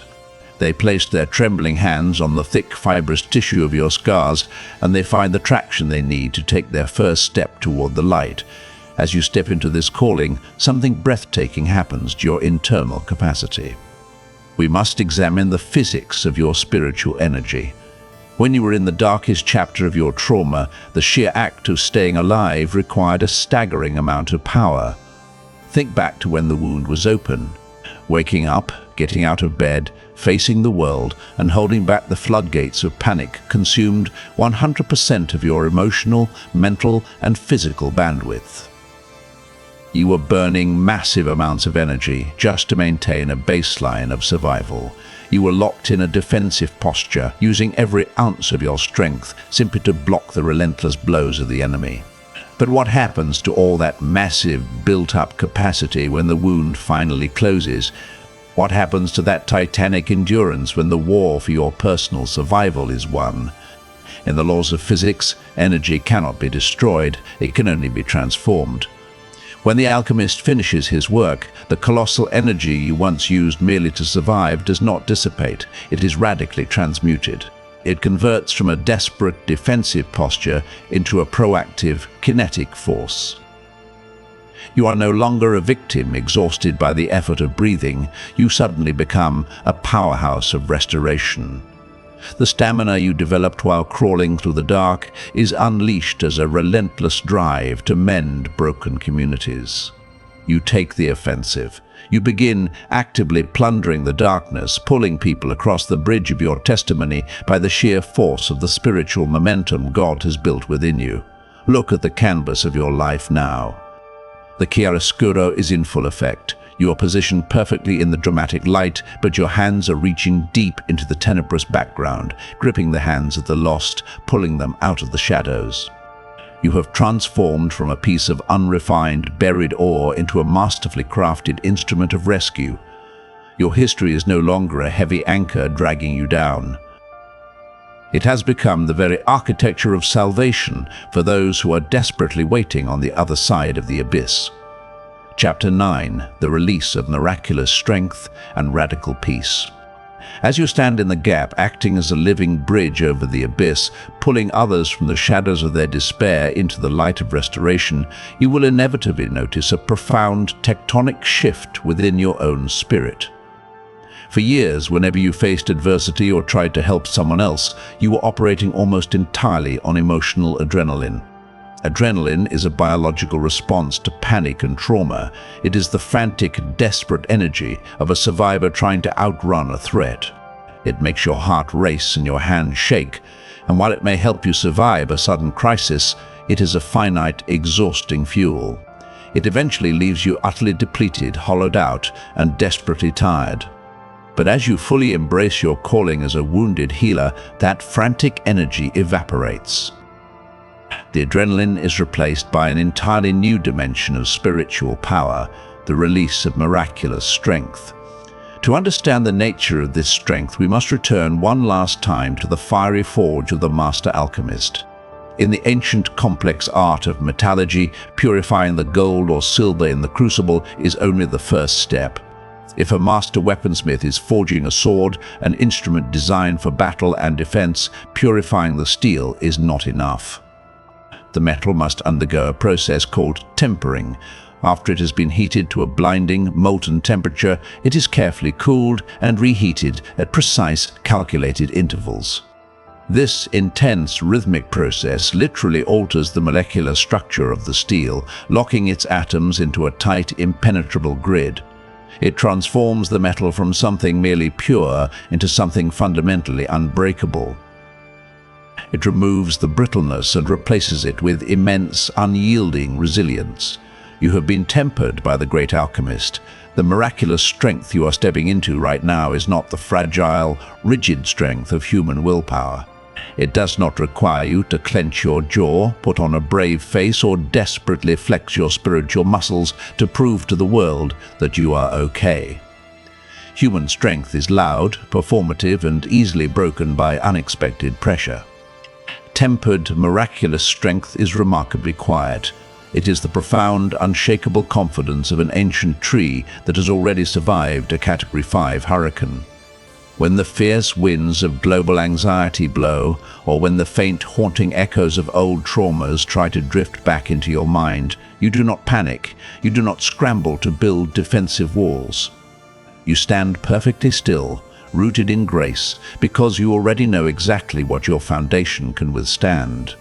They place their trembling hands on the thick, fibrous tissue of your scars, and they find the traction they need to take their first step toward the light. As you step into this calling, something breathtaking happens to your internal capacity. We must examine the physics of your spiritual energy. When you were in the darkest chapter of your trauma, the sheer act of staying alive required a staggering amount of power. Think back to when the wound was open. Waking up, getting out of bed, facing the world, and holding back the floodgates of panic consumed 100% of your emotional, mental, and physical bandwidth. You were burning massive amounts of energy just to maintain a baseline of survival. You were locked in a defensive posture, using every ounce of your strength simply to block the relentless blows of the enemy. But what happens to all that massive built-up capacity when the wound finally closes? What happens to that titanic endurance when the war for your personal survival is won? In the laws of physics, energy cannot be destroyed, it can only be transformed. When the alchemist finishes his work, the colossal energy you once used merely to survive does not dissipate, it is radically transmuted. It converts from a desperate defensive posture into a proactive kinetic force. You are no longer a victim exhausted by the effort of breathing, you suddenly become a powerhouse of restoration. The stamina you developed while crawling through the dark is unleashed as a relentless drive to mend broken communities. You take the offensive. You begin actively plundering the darkness, pulling people across the bridge of your testimony by the sheer force of the spiritual momentum God has built within you. Look at the canvas of your life now. The chiaroscuro is in full effect. You are positioned perfectly in the dramatic light, but your hands are reaching deep into the tenebrous background, gripping the hands of the lost, pulling them out of the shadows. You have transformed from a piece of unrefined, buried ore into a masterfully crafted instrument of rescue. Your history is no longer a heavy anchor dragging you down. It has become the very architecture of salvation for those who are desperately waiting on the other side of the abyss. Chapter 9, the release of miraculous strength and radical peace. As you stand in the gap, acting as a living bridge over the abyss, pulling others from the shadows of their despair into the light of restoration, you will inevitably notice a profound tectonic shift within your own spirit. For years, whenever you faced adversity or tried to help someone else, you were operating almost entirely on emotional adrenaline. Adrenaline is a biological response to panic and trauma. It is the frantic, desperate energy of a survivor trying to outrun a threat. It makes your heart race and your hands shake, and while it may help you survive a sudden crisis, it is a finite, exhausting fuel. It eventually leaves you utterly depleted, hollowed out, and desperately tired. But as you fully embrace your calling as a wounded healer, that frantic energy evaporates. The adrenaline is replaced by an entirely new dimension of spiritual power, the release of miraculous strength. To understand the nature of this strength, we must return one last time to the fiery forge of the master alchemist. In the ancient complex art of metallurgy, purifying the gold or silver in the crucible is only the first step. If a master weaponsmith is forging a sword, an instrument designed for battle and defense, purifying the steel is not enough. The metal must undergo a process called tempering. After it has been heated to a blinding, molten temperature, it is carefully cooled and reheated at precise, calculated intervals. This intense, rhythmic process literally alters the molecular structure of the steel, locking its atoms into a tight, impenetrable grid. It transforms the metal from something merely pure into something fundamentally unbreakable. It removes the brittleness and replaces it with immense, unyielding resilience. You have been tempered by the great alchemist. The miraculous strength you are stepping into right now is not the fragile, rigid strength of human willpower. It does not require you to clench your jaw, put on a brave face, or desperately flex your spiritual muscles to prove to the world that you are okay. Human strength is loud, performative, and easily broken by unexpected pressure. Tempered, miraculous strength is remarkably quiet. It is the profound, unshakable confidence of an ancient tree that has already survived a Category 5 hurricane. When the fierce winds of global anxiety blow, or when the faint, haunting echoes of old traumas try to drift back into your mind, you do not panic, you do not scramble to build defensive walls. You stand perfectly still, rooted in grace, because you already know exactly what your foundation can withstand.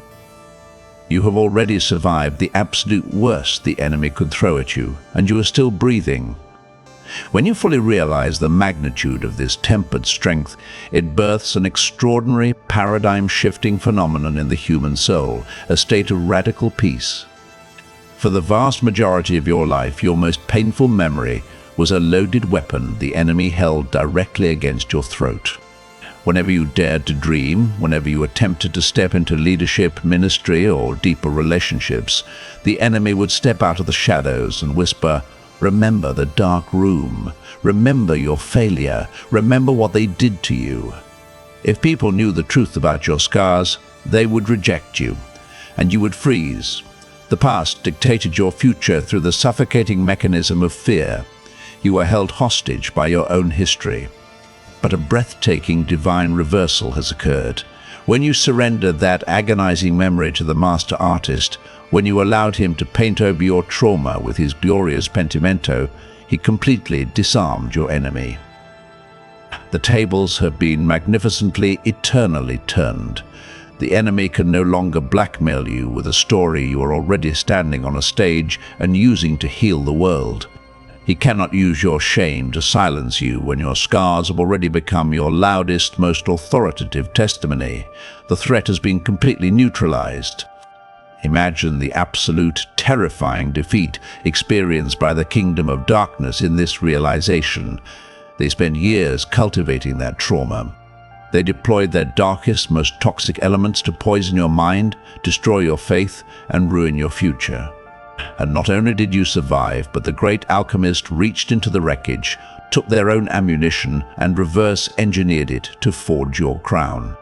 You have already survived the absolute worst the enemy could throw at you, and you are still breathing. When you fully realize the magnitude of this tempered strength, it births an extraordinary, paradigm-shifting phenomenon in the human soul, a state of radical peace. For the vast majority of your life, your most painful memory was a loaded weapon the enemy held directly against your throat. Whenever you dared to dream, whenever you attempted to step into leadership, ministry, or deeper relationships, the enemy would step out of the shadows and whisper, "Remember the dark room. Remember your failure. Remember what they did to you." If people knew the truth about your scars, they would reject you, and you would freeze. The past dictated your future through the suffocating mechanism of fear. You were held hostage by your own history. But a breathtaking divine reversal has occurred. When you surrendered that agonizing memory to the master artist, when you allowed him to paint over your trauma with his glorious pentimento, he completely disarmed your enemy. The tables have been magnificently, eternally turned. The enemy can no longer blackmail you with a story you are already standing on a stage and using to heal the world. He cannot use your shame to silence you when your scars have already become your loudest, most authoritative testimony. The threat has been completely neutralized. Imagine the absolute, terrifying defeat experienced by the kingdom of darkness in this realization. They spent years cultivating that trauma. They deployed their darkest, most toxic elements to poison your mind, destroy your faith, and ruin your future. And not only did you survive, but the great alchemist reached into the wreckage, took their own ammunition, and reverse-engineered it to forge your crown.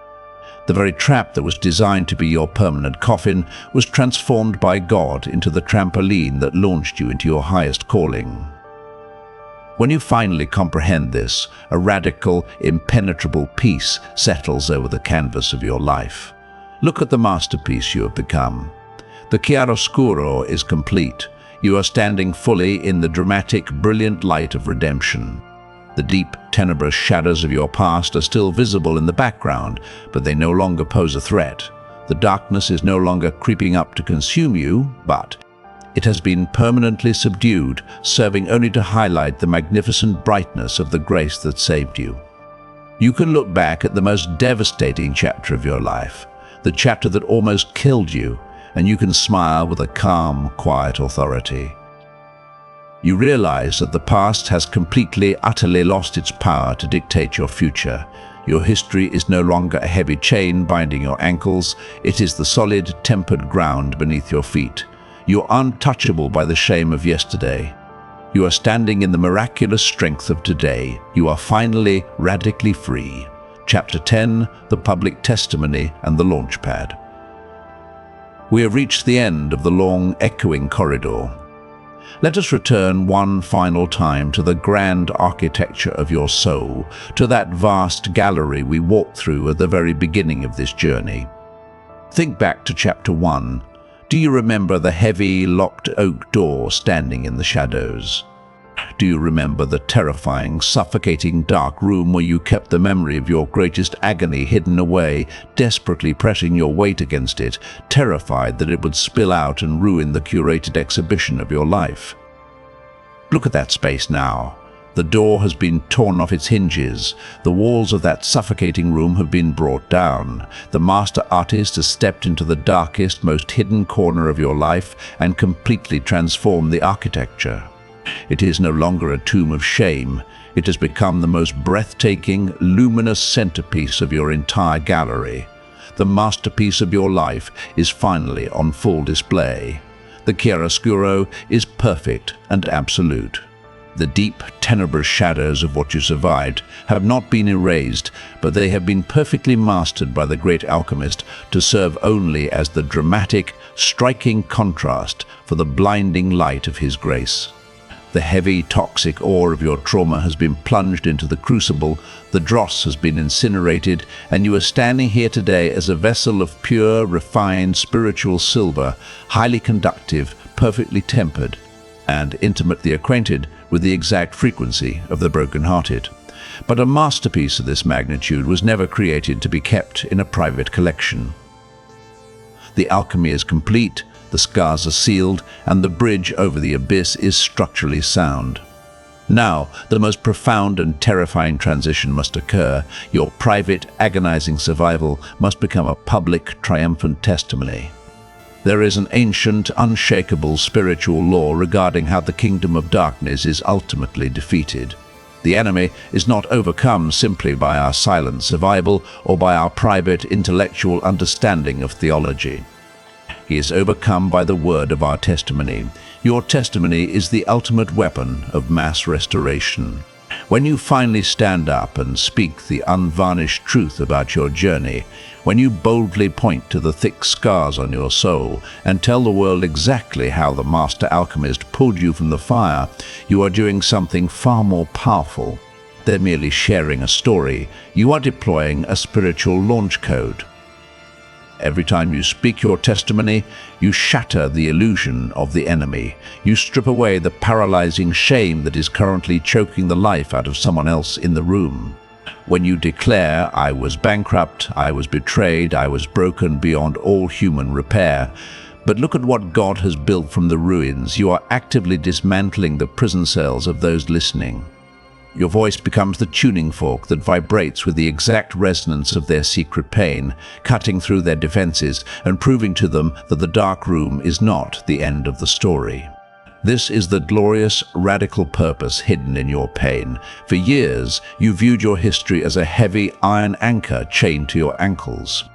The very trap that was designed to be your permanent coffin was transformed by God into the trampoline that launched you into your highest calling. When you finally comprehend this, a radical, impenetrable peace settles over the canvas of your life. Look at the masterpiece you have become. The chiaroscuro is complete. You are standing fully in the dramatic, brilliant light of redemption. The deep, tenebrous shadows of your past are still visible in the background, but they no longer pose a threat. The darkness is no longer creeping up to consume you, but it has been permanently subdued, serving only to highlight the magnificent brightness of the grace that saved you. You can look back at the most devastating chapter of your life, the chapter that almost killed you, and you can smile with a calm, quiet authority. You realize that the past has completely, utterly lost its power to dictate your future. Your history is no longer a heavy chain binding your ankles. It is the solid, tempered ground beneath your feet. You are untouchable by the shame of yesterday. You are standing in the miraculous strength of today. You are finally radically free. Chapter 10, The Public Testimony and the Launchpad. We have reached the end of the long, echoing corridor. Let us return one final time to the grand architecture of your soul, to that vast gallery we walked through at the very beginning of this journey. Think back to Chapter 1. Do you remember the heavy, locked oak door standing in the shadows? Do you remember the terrifying, suffocating dark room where you kept the memory of your greatest agony hidden away, desperately pressing your weight against it, terrified that it would spill out and ruin the curated exhibition of your life? Look at that space now. The door has been torn off its hinges. The walls of that suffocating room have been brought down. The master artist has stepped into the darkest, most hidden corner of your life and completely transformed the architecture. It is no longer a tomb of shame. It has become the most breathtaking, luminous centerpiece of your entire gallery. The masterpiece of your life is finally on full display. The chiaroscuro is perfect and absolute. The deep, tenebrous shadows of what you survived have not been erased, but they have been perfectly mastered by the great alchemist to serve only as the dramatic, striking contrast for the blinding light of his grace. The heavy, toxic ore of your trauma has been plunged into the crucible, the dross has been incinerated, and you are standing here today as a vessel of pure, refined, spiritual silver, highly conductive, perfectly tempered, and intimately acquainted with the exact frequency of the broken-hearted. But a masterpiece of this magnitude was never created to be kept in a private collection. The alchemy is complete, the scars are sealed, and the bridge over the abyss is structurally sound. Now, the most profound and terrifying transition must occur. Your private, agonizing survival must become a public, triumphant testimony. There is an ancient, unshakable spiritual law regarding how the kingdom of darkness is ultimately defeated. The enemy is not overcome simply by our silent survival or by our private intellectual understanding of theology. He is overcome by the word of our testimony. Your testimony is the ultimate weapon of mass restoration. When you finally stand up and speak the unvarnished truth about your journey, when you boldly point to the thick scars on your soul and tell the world exactly how the master alchemist pulled you from the fire, you are doing something far more powerful than merely sharing a story. You are deploying a spiritual launch code. Every time you speak your testimony, you shatter the illusion of the enemy. You strip away the paralyzing shame that is currently choking the life out of someone else in the room. When you declare, "I was bankrupt, I was betrayed, I was broken beyond all human repair, but look at what God has built from the ruins," you are actively dismantling the prison cells of those listening. Your voice becomes the tuning fork that vibrates with the exact resonance of their secret pain, cutting through their defenses and proving to them that the dark room is not the end of the story. This is the glorious, radical purpose hidden in your pain. For years, you viewed your history as a heavy iron anchor chained to your ankles.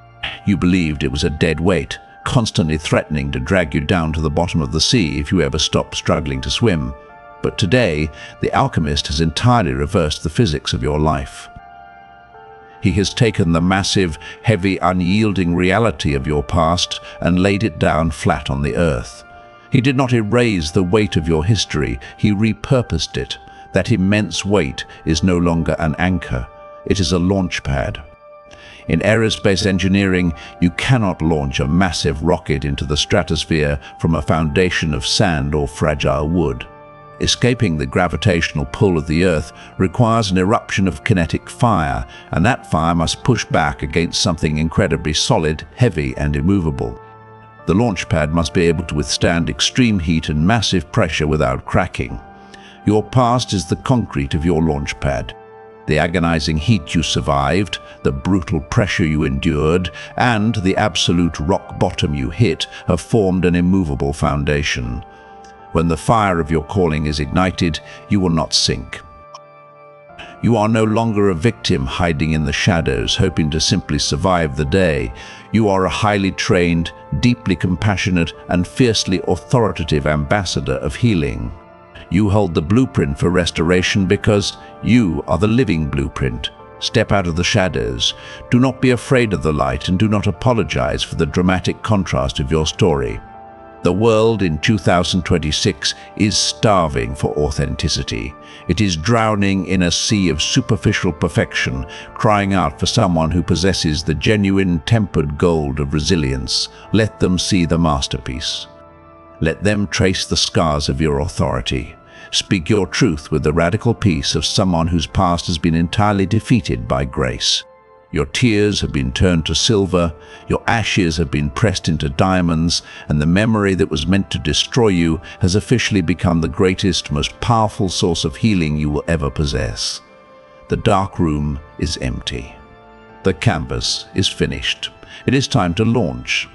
You believed it was a dead weight, constantly threatening to drag you down to the bottom of the sea if you ever stopped struggling to swim. But today, the alchemist has entirely reversed the physics of your life. He has taken the massive, heavy, unyielding reality of your past and laid it down flat on the earth. He did not erase the weight of your history, he repurposed it. That immense weight is no longer an anchor, it is a launch pad. In aerospace engineering, you cannot launch a massive rocket into the stratosphere from a foundation of sand or fragile wood. Escaping the gravitational pull of the Earth requires an eruption of kinetic fire, and that fire must push back against something incredibly solid, heavy, and immovable. The launch pad must be able to withstand extreme heat and massive pressure without cracking. Your past is the concrete of your launch pad. The agonizing heat you survived, the brutal pressure you endured, and the absolute rock bottom you hit have formed an immovable foundation. When the fire of your calling is ignited, you will not sink. You are no longer a victim hiding in the shadows, hoping to simply survive the day. You are a highly trained, deeply compassionate, and fiercely authoritative ambassador of healing. You hold the blueprint for restoration because you are the living blueprint. Step out of the shadows. Do not be afraid of the light, and do not apologize for the dramatic contrast of your story. The world in 2026 is starving for authenticity. It is drowning in a sea of superficial perfection, crying out for someone who possesses the genuine tempered gold of resilience. Let them see the masterpiece. Let them trace the scars of your authority. Speak your truth with the radical peace of someone whose past has been entirely defeated by grace. Your tears have been turned to silver, your ashes have been pressed into diamonds, and the memory that was meant to destroy you has officially become the greatest, most powerful source of healing you will ever possess. The dark room is empty. The canvas is finished. It is time to launch.